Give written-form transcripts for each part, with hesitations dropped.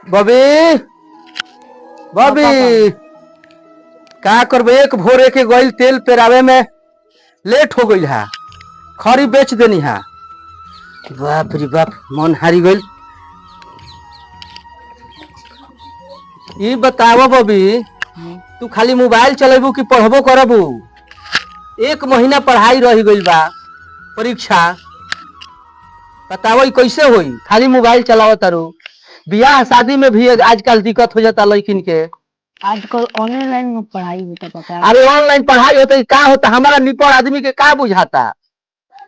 बबी बबी का करबे। एक भोरे के गइल तेल पेरावे में लेट हो गई है। खरी बेच देनी है। बाप रे बाप मन हारी गइल। ये बताओ बबी तू खाली मोबाइल चलेबू कि पढ़बो करबू। एक महीना पढ़ाई रही गइल बा परीक्षा। बताओ कैसे होई। खाली मोबाइल चलाओ तारू। बियाह शादी में भी आजकल दिक्कत हो जाता लड़किन के। आजकल ऑनलाइन में पढ़ाई होता पापा। अरे ऑनलाइन पढ़ाई होता का होता। हमारा निपड़ आदमी के का बुझाता।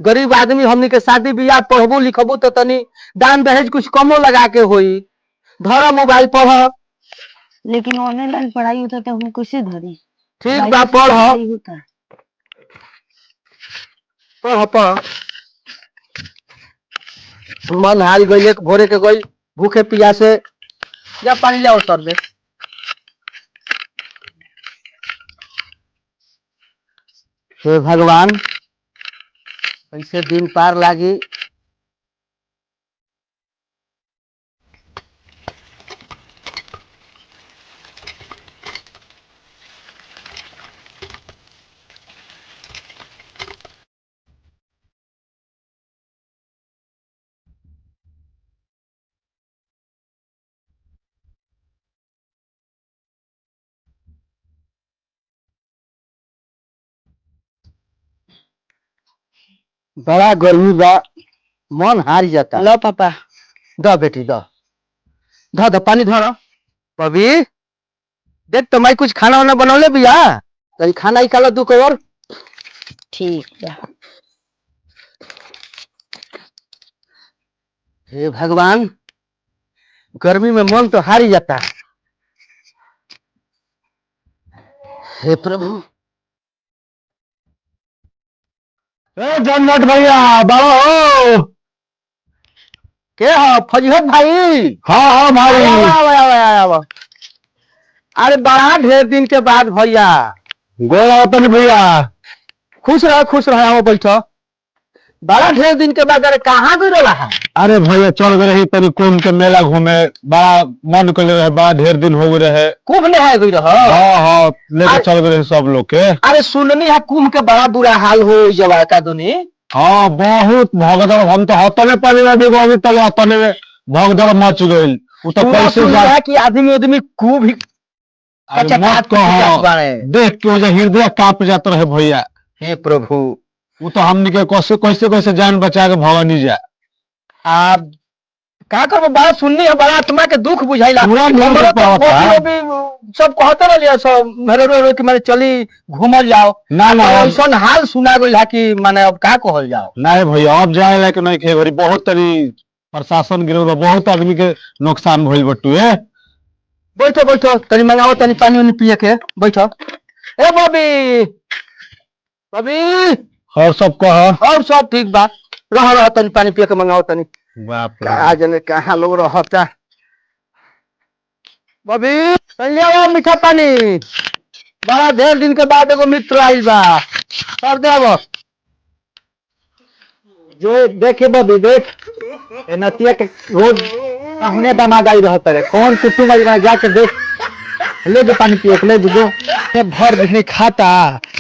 गरीब आदमी हमनी के शादी बियाह पढ़बू लिखबू तो तनी दान दहेज कुछ कमो लगा के होई। धरो मोबाइल पढ़। लेकिन ऑनलाइन पढ़ाई होता तो हम कैसे धरी। ठीक बा पढ़ होता पढ़ पढ़। मन हार गई। भोरे के गई भूखे पियासे। जा पानी ले आओ सर दे। हे भगवान कैसे दिन पार लागी। बड़ा गर्मी बा। मन हार जाता। लो पापा। द बेटी द द पानी धर। बबी देख तो मैं कुछ खाना वाना बनौले बिया। तनी खाना निकालो दू कोई और। ठीक बा। हे भगवान गर्मी में मन तो हारी जाता। हे प्रभु। जन्नत भैया बाबा के हो फजीहत भाई। हाँ भाई। आवा। अरे बड़ा ढेर दिन के बाद भैया। गोला वतन भैया। खुश रह आओ बैठो। बड़ा ढेर दिन के बाद। अरे कहाँ भी रहा है। अरे भैया चल गए रही तनी कुंभ के मेला घूमे। बड़ा मन कर रहे। बड़ा ढेर दिन हो गए रहे। कुंभ ने है गई रहा। हाँ लेके चल गए रहे सब लोग के। अरे सुननी है कुंभ के बड़ा बुरा हाल हो जवा का दुनी। हाँ बहुत भगदड़। हम तो हतने पानी में भी अभी तक हतने में भगदड़ मच गई। वो तो कैसे जा कि आदमी कुंभ ही मत कहो। देख के वजह हृदय कांप जाता रहे भैया। हे प्रभु वो तो हमने के कैसे जान बचा के भगनी जा। आप का करबो। बड़ा सुननी है बड़ा आत्मा के दुख बुझाइला। सब कहते रहिए सब मेरे रो कि माने चली घूमल जाओ। ना ऐसा हाल सुना गइल है कि माने अब का कहल जाओ। नहीं भैया अब जाए लायक नहीं खे घरी। बहुत तरी प्रशासन गिरल बा। बहुत आदमी के नुकसान भइल बटुए। बैठो तनी मंगाओ तनी पानी वानी पिए के। बैठो ए बबी बबी। और सब कह। और सब ठीक बा। रह तनी पानी पिए के मंगाओ तनी। बाप रे आज ने कहाँ लोग रहता। बबी ले आओ मीठा पानी। बड़ा ढेर दिन के बाद एगो मित्र आइल बा। कर दे अब जो देखे बबी देख। ए नतिया के रोज कहने दमा गई रहता है। कौन कुटुम आई जाके देख। ले जो पानी पिए ले जो। भर नहीं खाता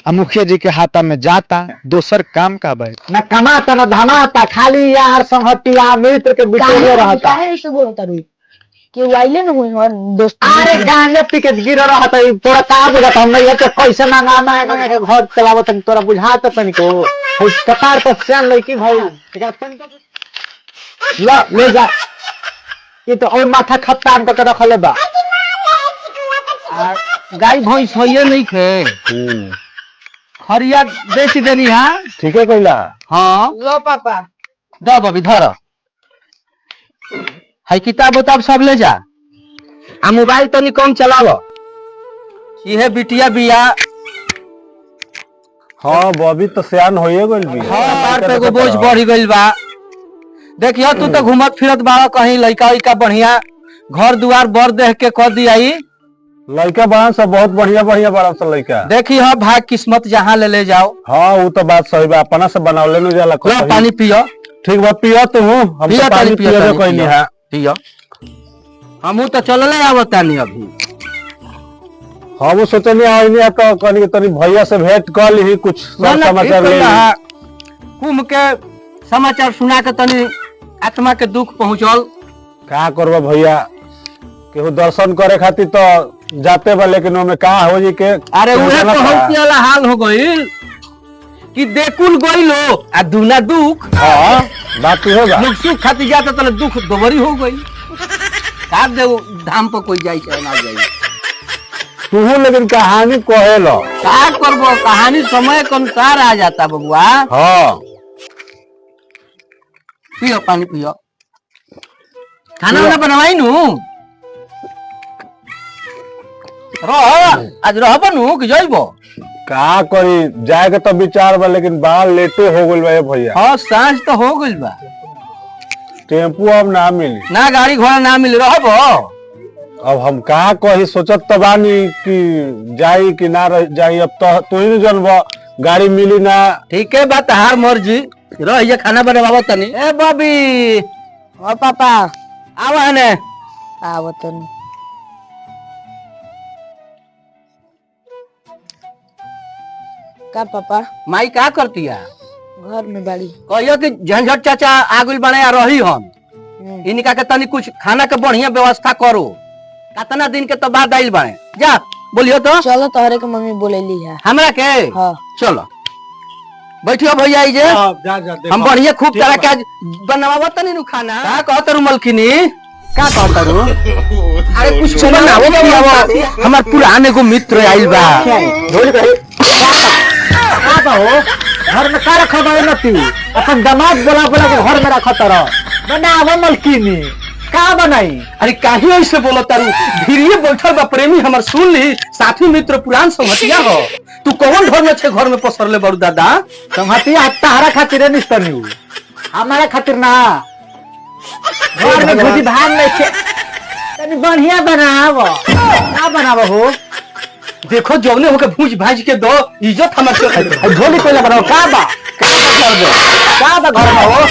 आ मुखिया जी के हाथा में जाता। दोसर काम का भाई न कमाता न धमाता। खाली यार संगतिया मित्र के बिटोरे रहता। काहे ऐसे बोलता रू कि आइले न हुई हमार दोस्त। अरे गांजे पी के गिर रहता है। तोरा का बुझाता। हम नहीं कैसे मंगाना है घर चलावत है। तोरा बुझाता तनी को कतार पर सियान लड़की भाई ले जा। ये तो और माथा खत्तान करके रखले बा। गाय भैंस होइए नहीं खे। खरिया बेच देनी है। ठीक है कहला। हाँ लो पापा। द बबी धर। है किताब उताब सब ले जा। आ मोबाइल तनी कम चलाव। ये बिटिया बिया। हाँ बॉबी तो सियान होइए गइल भी। हाँ पे एगो बोझ बढ़ गइल बा। देखियो तू तो घूमत फिरत बाड़ा कहीं लइका उइका बढ़िया घर दुआर बर देख के कह दियाई। लड़का बड़ा सब बहुत बढ़िया बड़ा सब लड़का। देखी हाँ भाग किस्मत जहाँ ले जाओ। हाँ वो तो बात सही बा। अपना से बनावले नहीं जाला। पानी पियो। ठीक बा पियो तू। हम तो पानी पियो कोई नहीं है। पियो हमहू तो चलले आवतानी अभी। हम सोचनी आइनी तो कनी तनी भैया से भेंट कर ली कुछ समाचार ले कुंभ के समाचार सुना के तनी आत्मा के दुख पहुंचल। का करबो भैया केहू दर्शन करे खातिर तो जाते बा लेकिन ओमे का हो जी के अरे उहे तो होती वाला हाल हो गइल कि देखुल गइलो आ दुना दुख। हां बात ही होगा। लोग सुख खातिर जाता तो दुख दोबरी हो गई। का दे धाम पर कोई जाई चाहे ना जाई। तू लेकिन कहानी कहेलो का करबो कहानी समय के अनुसार आ जाता बबुआ। हां पियो पानी पियो। खाना वाना बनवाई नु आज रह बनू कि जइबो। का करी जाए के तो विचार बा लेकिन बाल लेटे हो गइल बा भैया। हां सांझ तो हो गइल बा। टेम्पू अब ना मिली ना गाड़ी घोड़ा ना मिल रहबो। अब हम का कही सोचत तो बानी कि जाई कि ना जाई। अब तो तू ही जानबो गाड़ी मिली ना। ठीक है बात हार मर्जी रह ये खाना बनवाबो तनी। ए बबी ओ पापा आवा ने आवत तनी। का पापा माई का करती है घर में बाड़ी। कहियो कि झंझट चाचा आगुल बने आ रही हम इनका के तनी कुछ खाना के बढ़िया व्यवस्था करो। कितना दिन के तो बाद आइल बने जा बोलियो तो। चलो तोहरे के मम्मी बोलेली है। हमरा के हाँ चलो बैठियो भैया आई जे हम बढ़िया खूब तरह के आज बनवाबो तनी नु खाना। का कहत रू मलकिनी का कहत रू। अरे कुछ बनावो पियावो। हमार पुराने को मित्र आइल बा। ढोल कहे का बा हो घर में का रखा बा नती अपन दामाद बोला बोला के घर में रखा तर बनावो मलकिनी का बनाई। अरे काहे ऐसे बोलो तारू धीरे बैठल बा प्रेमी हमर सुन ली साथी मित्र पुरान संगतिया हो। तू कौन घर में छे घर में पसरले बड़ू दादा संगतिया तारा खातिर निस्तनी हमारा खातिर ना। घर में भूजी भान में छे तनी बढ़िया बनावो ना बनावो हो। देखो जौने होके भूज भाज के दो इज्जत हमर झोली कोइला बनाओ का बा का बा घर में हो।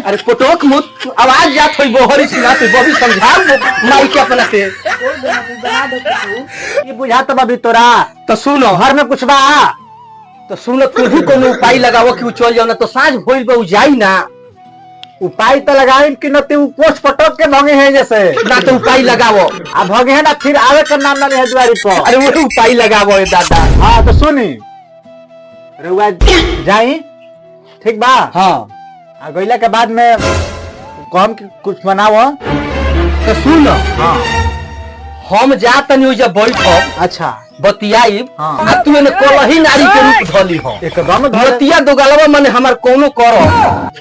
अरे पोटोक मुत आवाज जात होई बोहरी सिना से बबी समझा माई के अपना से ये बुझात बबी तोरा। तो सुनो घर में कुछ बा तो सुनो तू ही कोनो उपाय लगावो कि उ चल जाओ ना तो साँझ भइल बा उ जाई ना। उपाय तो लगाई कि न तू पोछ पटक के भगे है जैसे ना तो उपाय लगावो आ भगे है ना फिर आवे का नाम ना है दुआरी पर। अरे वो उपाय लगावो ए दादा। हां तो सुनी रुआ जाई ठीक बा। हां आ गइला के बाद में कम कुछ बनावो तो सुन। हां हम जा तनी ओजा बैठब। अच्छा बतियाई। हां आ तू एने कोलही नारी के रूप धली हो एकदम बतिया दो गलवा माने हमर कोनो करो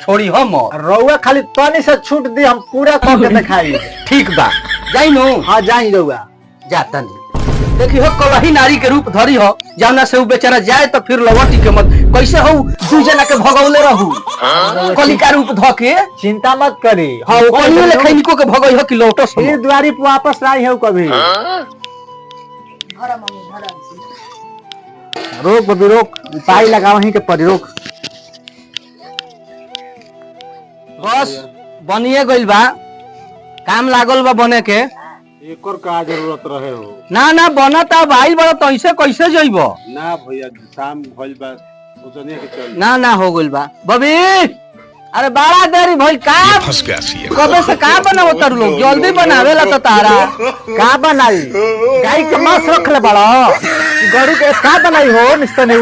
छोड़ी हम रउआ खाली तनी से छूट दी हम पूरा कर के दिखाई। ठीक बा जाई नु। हां जाई रउआ जा तनी देखी हो कोलही नारी के रूप धरी हो जाना से उ बेचारा जाए तो फिर लवटी के मत कैसे हो दू जना के भगौले रहू कली का रूप ध के। चिंता मत करी। हां ओ कलियो ले खैनिको के भगई हो कि लौटो फिर द्वारी पे वापस आई हो कभी। रोक बबी रोक उपाय लगाओ ही के पड़ी रोक। बस बनिए गइल बा काम लागल बा बने के। एक और का जरूरत रहे हो ना ना बनता भाई बड़ा तो ऐसे कैसे जइबो ना भैया शाम भइल बा सोचने के चल ना ना हो गइल बा बबी। अरे बड़ा देरी भइल का कबे से का बनावो तारू लोग जल्दी बनावेला तो तारा का बनाई गाय के मांस रख ले बड़ा गरु के का बनाई हो निस्तने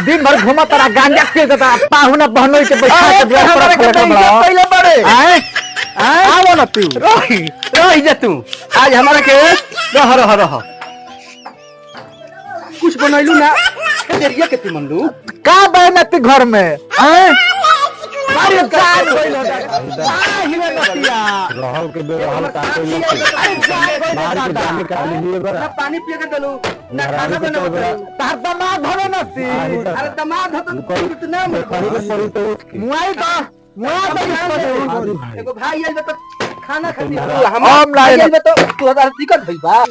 दिन भर घुमा तारा गांजा के देता पाहुना बहनोई के बैठा के द्वार पर रख ले बड़ा पहले बड़े आए आओ ना तू रही जा तू आज हमारा के रह रह रह कुछ बनैलू ना देरिया के तू मनलू का बनती घर में हैं अरे जान होइलो हिरे नतिया रहल के बे रहल का कोई बाहर के जाने का लिए बरा ना पानी पिए के दलू ना खाना बनावे तार दमाद भवे नती। अरे दमाद हो तो कितना में कहीं के पड़ी तो मुआई दा मुआ तो एगो भाई आइल तो खाना खाती हम लाए आइल तो 2000 टिकट भइल बा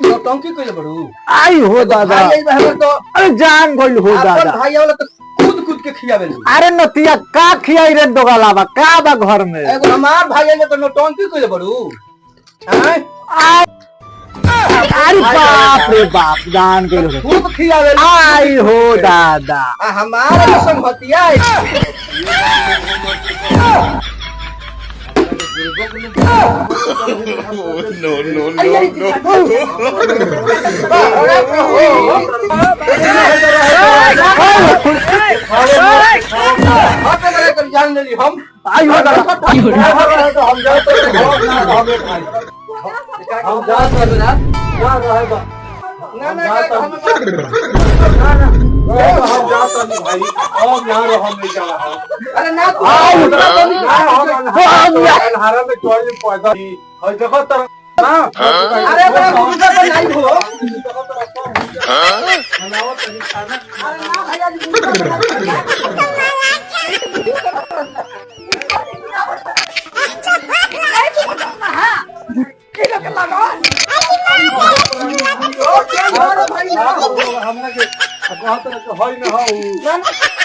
तू टंकी कइले बड़ू आई हो दादा। भाई आइल बा तो अरे जान गइल हो दादा। भाई वाला तो खुद कूद कूद के खियावे अरे नतिया का खियाई रे दोगला बा का बा घर में एगो हमार भाई ने तो नौटंकी कइले बड़ू हैं अरे बाप रे बाप जान के लोग खूब खियावे आई हो दादा हमारा संगतिया जान लेली हम आई हो दादा हम जा कर ना जा रहे बा ना ना हम जाता नहीं भाई अब यहाँ रहो हम नहीं जाना अरे ना हारा में चोर में पैदा ही और देखो तर ना अरे बड़ा मुर्गा तो नहीं हो बनाओ तनी खाना अरे ना भैया हमरा के कहत रहे होई ना हो